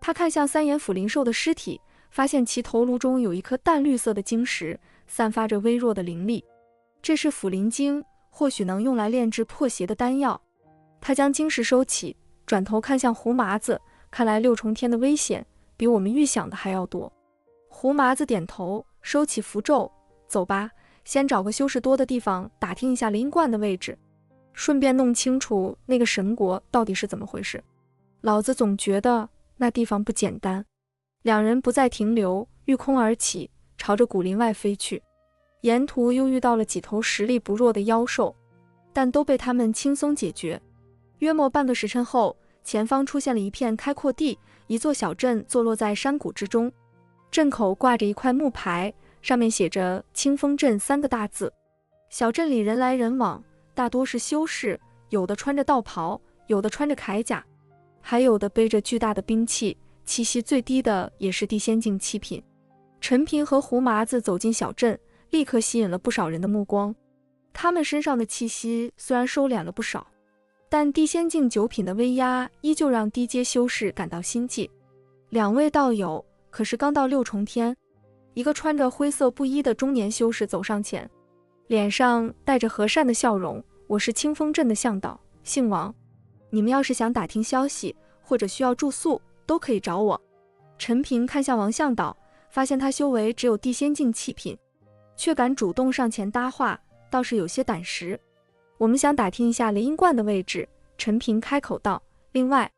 他看向三眼腐灵兽的尸体，发现其头颅中有一颗淡绿色的晶石，散发着微弱的灵力。这是腐灵晶，或许能用来炼制破邪的丹药。他将晶石收起，转头看向胡麻子，看来六重天的危险比我们预想的还要多。胡麻子点头，收起符咒，走吧，先找个修士多的地方打听一下灵冠的位置，顺便弄清楚那个神国到底是怎么回事。老子总觉得那地方不简单。两人不再停留，御空而起，朝着古林外飞去。沿途又遇到了几头实力不弱的妖兽，但都被他们轻松解决。约莫半个时辰后，前方出现了一片开阔地，一座小镇坐落在山谷之中。镇口挂着一块木牌，上面写着清风镇3个大字。小镇里人来人往，大多是修士，有的穿着道袍，有的穿着铠甲，还有的背着巨大的兵器，气息最低的也是地仙境7品。陈平和胡麻子走进小镇，立刻吸引了不少人的目光。他们身上的气息虽然收敛了不少，但地仙境9品的威压依旧让低阶修士感到心悸。两位道友可是刚到6重天？一个穿着灰色布衣的中年修士走上前，脸上带着和善的笑容。我是清风镇的向导，姓王。你们要是想打听消息，或者需要住宿，都可以找我。陈平看向王向导，发现他修为只有地仙境7品，却敢主动上前搭话，倒是有些胆识。我们想打听一下雷音观的位置。陈平开口道，另外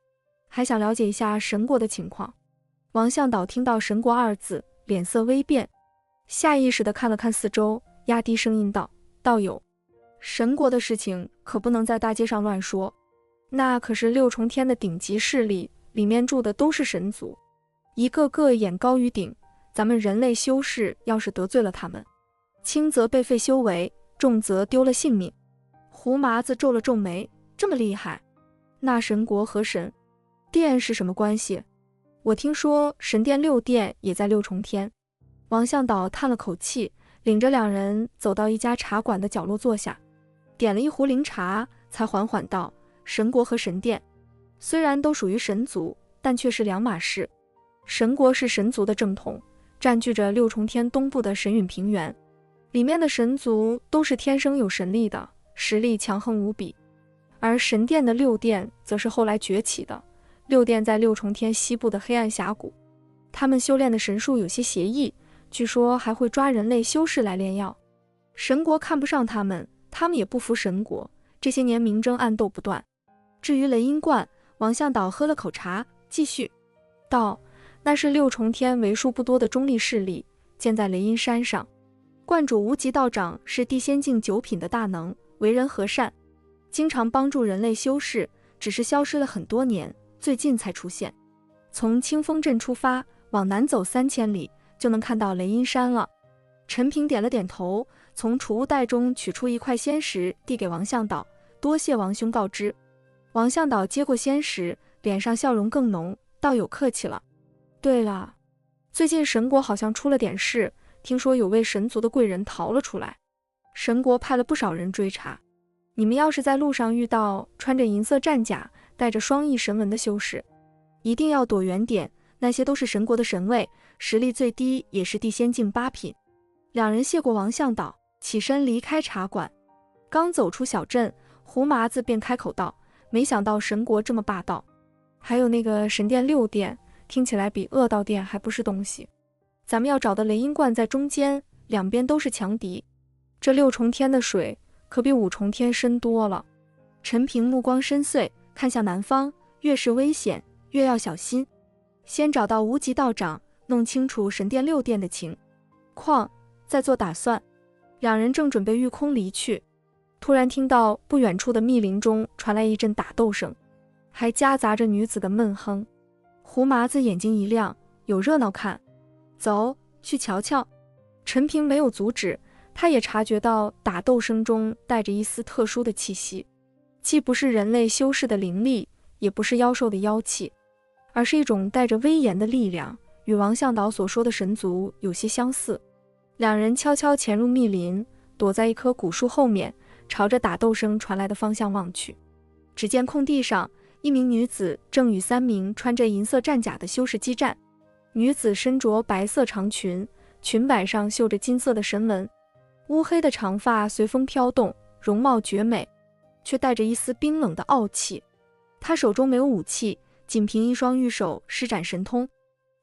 还想了解一下神国的情况。王向导听到神国2字，脸色微变，下意识地看了看四周，压低声音道，道友，神国的事情可不能在大街上乱说，那可是6重天的顶级势力，里面住的都是神族，一个个眼高于顶，咱们人类修士要是得罪了他们，轻则被废修为，重则丢了性命。胡麻子皱了皱眉，这么厉害？那神国和神殿是什么关系？我听说神殿6殿也在6重天。王向导叹了口气，领着两人走到一家茶馆的角落坐下，点了一壶灵茶，才缓缓道，神国和神殿虽然都属于神族，但却是两码事。神国是神族的正统，占据着6重天东部的神陨平原，里面的神族都是天生有神力的，实力强横无比。而神殿的6殿则是后来崛起的，6殿在6重天西部的黑暗峡谷，他们修炼的神术有些邪异，据说还会抓人类修士来炼药。神国看不上他们，他们也不服神国，这些年明争暗斗不断。至于雷音观，王向导喝了口茶，继续道，那是6重天为数不多的中立势力，建在雷音山上。观主无极道长是地仙境9品的大能，为人和善，经常帮助人类修士，只是消失了很多年，最近才出现。从清风镇出发，往南走3000里，就能看到雷音山了。陈平点了点头，从储物袋中取出一块仙石，递给王向导，多谢王兄告知。王向导接过仙石，脸上笑容更浓，道友客气了。对了，最近神国好像出了点事，听说有位神族的贵人逃了出来，神国派了不少人追查。你们要是在路上遇到穿着银色战甲、带着双翼神纹的修士，一定要躲远点，那些都是神国的神卫，实力最低也是地仙境8品。两人谢过王向导，起身离开茶馆。刚走出小镇，胡麻子便开口道，没想到神国这么霸道，还有那个神殿6殿，听起来比恶道殿还不是东西。咱们要找的雷音观在中间，两边都是强敌，这6重天的水可比5重天深多了。陈平目光深邃，看向南方，越是危险越要小心，先找到无极道长，弄清楚神殿6殿的情况，再做打算。两人正准备御空离去，突然听到不远处的密林中传来一阵打斗声，还夹杂着女子的闷哼。胡麻子眼睛一亮，有热闹看，走，去瞧瞧。陈平没有阻止，他也察觉到打斗声中带着一丝特殊的气息，既不是人类修士的灵力，也不是妖兽的妖气，而是一种带着威严的力量，与王向导所说的神族有些相似。两人悄悄潜入密林，躲在一棵古树后面，朝着打斗声传来的方向望去。只见空地上一名女子正与3名穿着银色战甲的修士激战。女子身着白色长裙，裙摆上绣着金色的神纹，乌黑的长发随风飘动，容貌绝美，却带着一丝冰冷的傲气。她手中没有武器，仅凭一双玉手施展神通，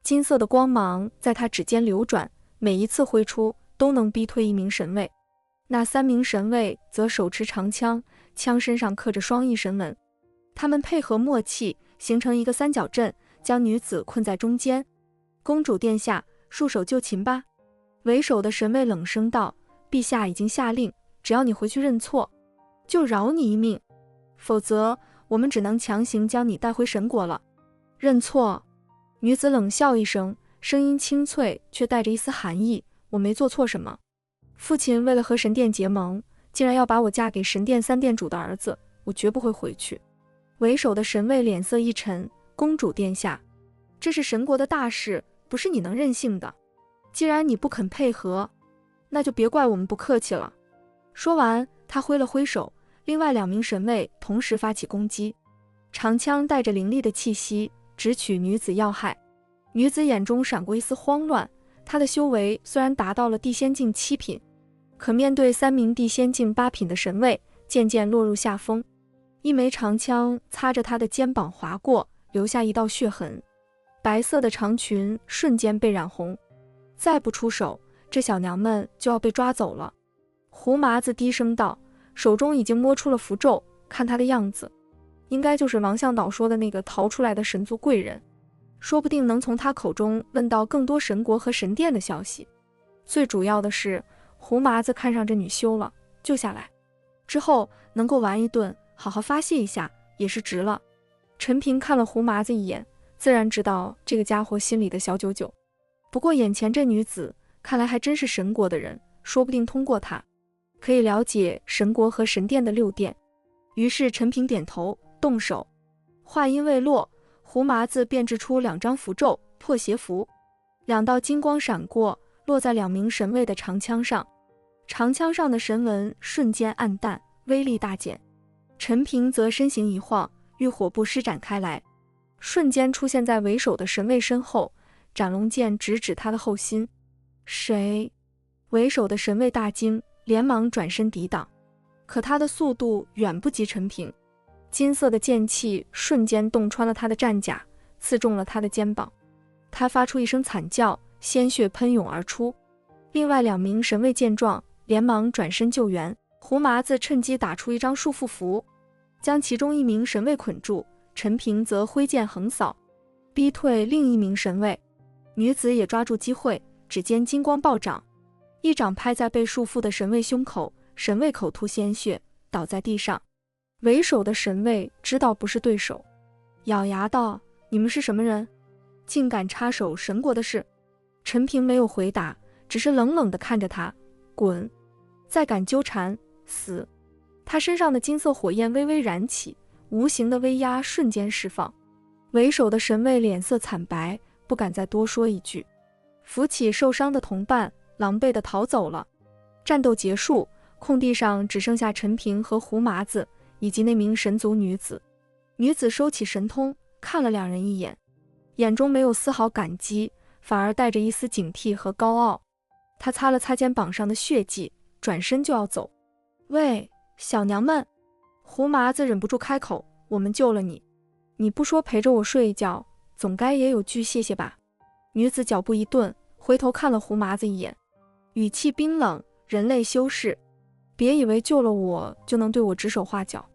金色的光芒在她指尖流转，每一次挥出都能逼退一名神卫。那3名神卫则手持长枪，枪身上刻着双翼神纹，他们配合默契，形成一个三角阵，将女子困在中间。公主殿下，束手就擒吧。为首的神卫冷声道，陛下已经下令，只要你回去认错，就饶你一命，否则我们只能强行将你带回神国了。认错？女子冷笑一声，声音清脆，却带着一丝寒意，我没做错什么。父亲为了和神殿结盟，竟然要把我嫁给神殿3殿主的儿子，我绝不会回去。为首的神卫脸色一沉，公主殿下，这是神国的大事，不是你能任性的。既然你不肯配合，那就别怪我们不客气了。说完，他挥了挥手，另外2名神卫同时发起攻击，长枪带着凌厉的气息，直取女子要害。女子眼中闪过一丝慌乱，她的修为虽然达到了地仙境7品，可面对3名地仙境8品的神卫，渐渐落入下风。一枚长枪擦着她的肩膀划过，留下一道血痕。白色的长裙瞬间被染红，再不出手，这小娘们就要被抓走了。胡麻子低声道，手中已经摸出了符咒，看她的样子，应该就是王向导说的那个逃出来的神族贵人，说不定能从他口中问到更多神国和神殿的消息。最主要的是，胡麻子看上这女修了，救下来之后能够玩一顿，好好发泄一下，也是值了。陈平看了胡麻子一眼，自然知道这个家伙心里的小九九。不过眼前这女子看来还真是神国的人，说不定通过她可以了解神国和神殿的6殿。于是陈平点头动手，话音未落，胡麻子便掷出2张符咒，破邪符，2道金光闪过，落在2名神卫的长枪上。长枪上的神纹瞬间暗淡，威力大减。陈平则身形一晃，御火步施展开来，瞬间出现在为首的神卫身后，斩龙剑直指他的后心。谁？为首的神卫大惊，连忙转身抵挡，可他的速度远不及陈平。金色的剑气瞬间洞穿了他的战甲，刺中了他的肩膀。他发出一声惨叫，鲜血喷涌而出。另外2名神卫见状，连忙转身救援。胡麻子趁机打出一张束缚符，将其中1名神卫捆住。陈平则挥剑横扫，逼退另1名神卫。女子也抓住机会，指尖金光暴涨，一掌拍在被束缚的神卫胸口，神卫口吐鲜血，倒在地上。为首的神卫知道不是对手，咬牙道：你们是什么人，竟敢插手神国的事？陈平没有回答，只是冷冷地看着他，滚！再敢纠缠，死！他身上的金色火焰微微燃起，无形的威压瞬间释放。为首的神卫脸色惨白，不敢再多说一句，扶起受伤的同伴，狼狈地逃走了。战斗结束，空地上只剩下陈平和胡麻子以及那名神族女子。女子收起神通，看了2人一眼，眼中没有丝毫感激，反而带着一丝警惕和高傲。她擦了擦肩膀上的血迹，转身就要走。喂，小娘们！胡麻子忍不住开口，我们救了你，你不说陪着我睡一觉，总该也有句谢谢吧？女子脚步一顿，回头看了胡麻子一眼，语气冰冷，人类修士，别以为救了我就能对我指手画脚。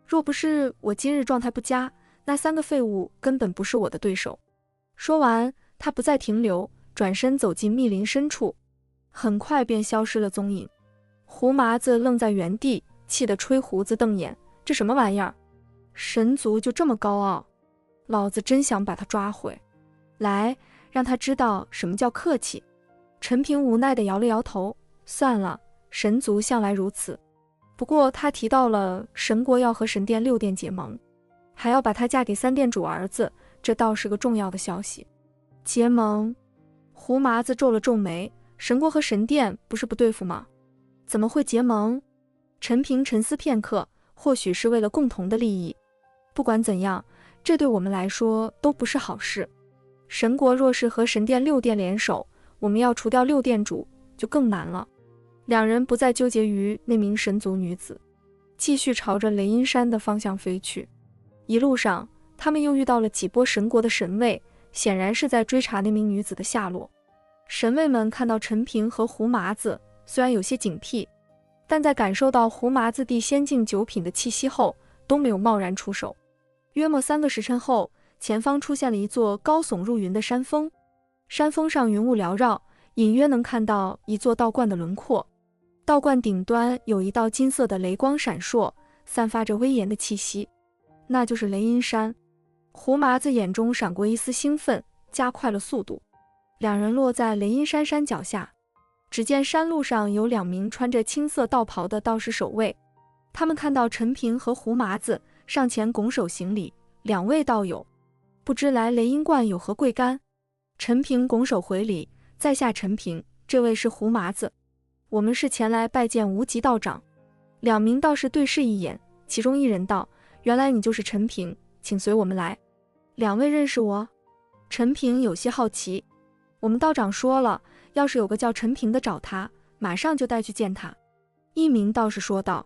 若不是我今日状态不佳，那3个废物根本不是我的对手。说完，他不再停留，转身走进密林深处，很快便消失了踪影。胡麻子愣在原地，气得吹胡子瞪眼，这什么玩意儿？神族就这么高傲？老子真想把他抓回来，让他知道什么叫客气。陈平无奈地摇了摇头，算了，神族向来如此。不过他提到了神国要和神殿6殿结盟，还要把她嫁给3殿主儿子，这倒是个重要的消息。结盟？胡麻子皱了皱眉，神国和神殿不是不对付吗？怎么会结盟？陈平沉思片刻，或许是为了共同的利益。不管怎样，这对我们来说都不是好事。神国若是和神殿六殿联手，我们要除掉六殿主就更难了。两人不再纠结于那名神族女子，继续朝着雷音山的方向飞去。一路上，他们又遇到了几波神国的神卫，显然是在追查那名女子的下落。神卫们看到陈平和胡麻子，虽然有些警惕，但在感受到胡麻子地仙境九品的气息后，都没有贸然出手。约莫3个时辰后，前方出现了一座高耸入云的山峰，山峰上云雾缭绕，隐约能看到一座道观的轮廓。道观顶端有一道金色的雷光闪烁，散发着威严的气息，那就是雷音山。胡麻子眼中闪过一丝兴奋，加快了速度。两人落在雷音山山脚下，只见山路上有2名穿着青色道袍的道士守卫，他们看到陈平和胡麻子，上前拱手行礼：“2位道友，不知来雷音观有何贵干？”陈平拱手回礼：“在下陈平，这位是胡麻子，我们是前来拜见无极道长。”2名道士对视一眼，其中一人道：“原来你就是陈平，请随我们来。”2位认识我？陈平有些好奇。我们道长说了，要是有个叫陈平的找他，马上就带去见他。一名道士说道。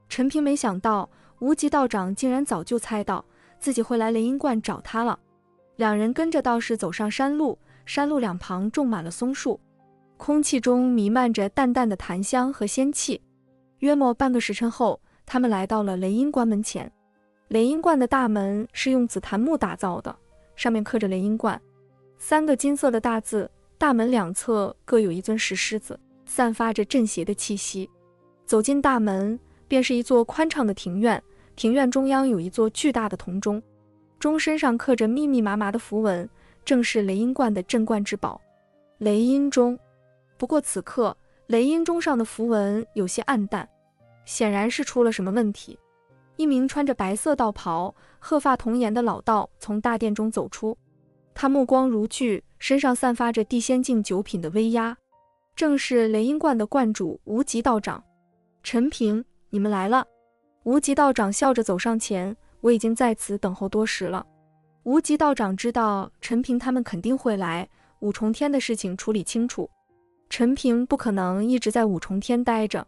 陈平没想到无极道长竟然早就猜到自己会来雷音观找他了。2人跟着道士走上山路，山路两旁种满了松树，空气中弥漫着淡淡的檀香和仙气。约莫半个时辰后，他们来到了雷音观门前。雷音观的大门是用紫檀木打造的，上面刻着雷音观3个金色的大字，大门两侧各有一尊石狮子，散发着镇邪的气息。走进大门，便是一座宽敞的庭院，庭院中央有一座巨大的铜钟，钟身上刻着密密麻麻的符文，正是雷音观的镇观之宝——雷音钟。不过此刻，雷音钟上的符文有些暗淡，显然是出了什么问题。一名穿着白色道袍、鹤发童颜的老道从大殿中走出，他目光如炬，身上散发着地仙境9品的威压，正是雷音观的观主无极道长。陈平，你们来了。无极道长笑着走上前，我已经在此等候多时了。无极道长知道陈平他们肯定会来，五重天的事情处理清楚，陈平不可能一直在五重天待着。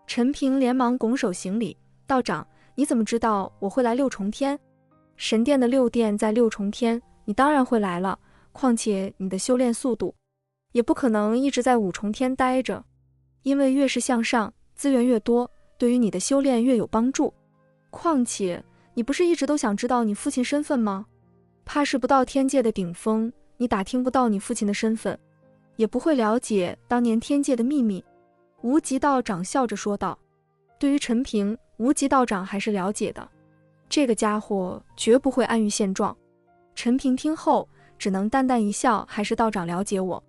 陈平连忙拱手行礼：“道长，你怎么知道我会来6重天？神殿的6殿在6重天，你当然会来了，况且你的修炼速度也不可能一直在5重天待着，因为越是向上，资源越多，对于你的修炼越有帮助。况且你不是一直都想知道你父亲身份吗？怕是不到天界的顶峰，你打听不到你父亲的身份，也不会了解当年天界的秘密。”无极道长笑着说道。对于陈平，无极道长还是了解的，这个家伙绝不会安于现状。陈平听后只能淡淡一笑：“还是道长了解我。”“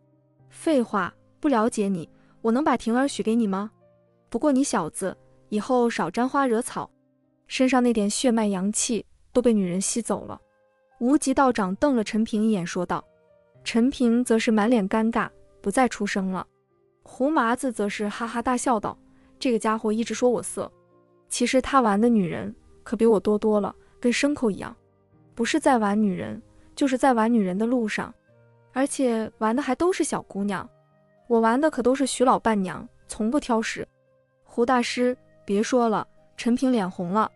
废话，不了解你，我能把婷儿许给你吗？不过你小子以后少沾花惹草，身上那点血脉阳气都被女人吸走了。”无极道长瞪了陈平一眼说道。陈平则是满脸尴尬，不再出声了。胡麻子则是哈哈大笑道：“这个家伙一直说我色，其实他玩的女人可比我多了，跟牲口一样，不是在玩女人，就是在玩女人的路上，而且玩的还都是小姑娘。我玩的可都是徐老伴娘，从不挑食。”“胡大师，别说了。”陈平脸红了。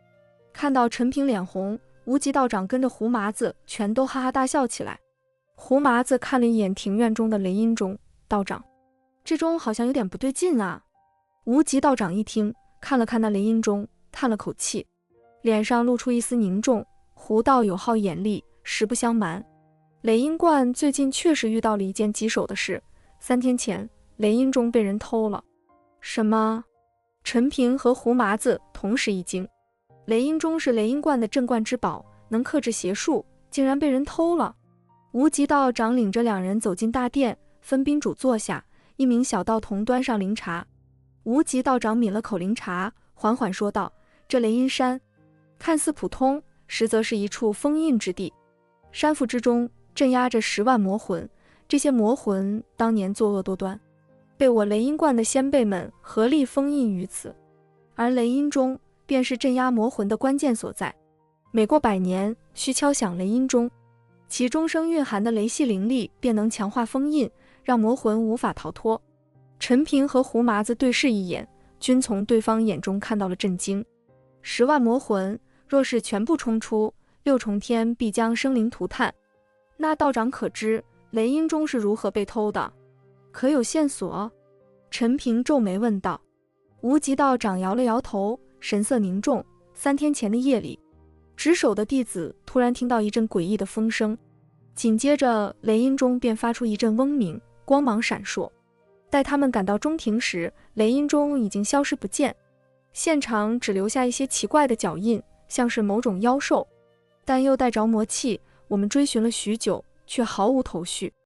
看到陈平脸红，无极道长跟着胡麻子全都哈哈大笑起来。胡麻子看了一眼庭院中的雷音钟，道长，这钟好像有点不对劲啊。无极道长一听，看了看那雷音钟，叹了口气，脸上露出一丝凝重。胡道友好眼力，实不相瞒，雷音观最近确实遇到了一件棘手的事，3天前雷音钟被人偷了。什么？陈平和胡麻子同时一惊。雷音钟是雷音观的镇观之宝，能克制邪术，竟然被人偷了。无极道长领着2人走进大殿，分宾主坐下，一名小道童端上灵茶。无极道长抿了口灵茶，缓缓说道：“这雷音山看似普通，实则是一处封印之地，山腹之中镇压着10万魔魂，这些魔魂当年作恶多端，被我雷音观的先辈们合力封印于此，而雷音钟便是镇压魔魂的关键所在。每过100年，需敲响雷音钟，其钟声蕴含的雷系灵力便能强化封印，让魔魂无法逃脱。陈平和胡麻子对视一眼，均从对方眼中看到了震惊。10万魔魂，若是全部冲出，6重天必将生灵涂炭。那道长可知雷音钟是如何被偷的？可有线索？陈平皱眉问道。无极道长摇了摇头，神色凝重。3天前的夜里，值守的弟子突然听到一阵诡异的风声，紧接着雷音钟便发出一阵嗡鸣，光芒闪烁。待他们赶到中庭时，雷音钟已经消失不见，现场只留下一些奇怪的脚印，像是某种妖兽，但又带着魔气。我们追寻了许久，却毫无头绪。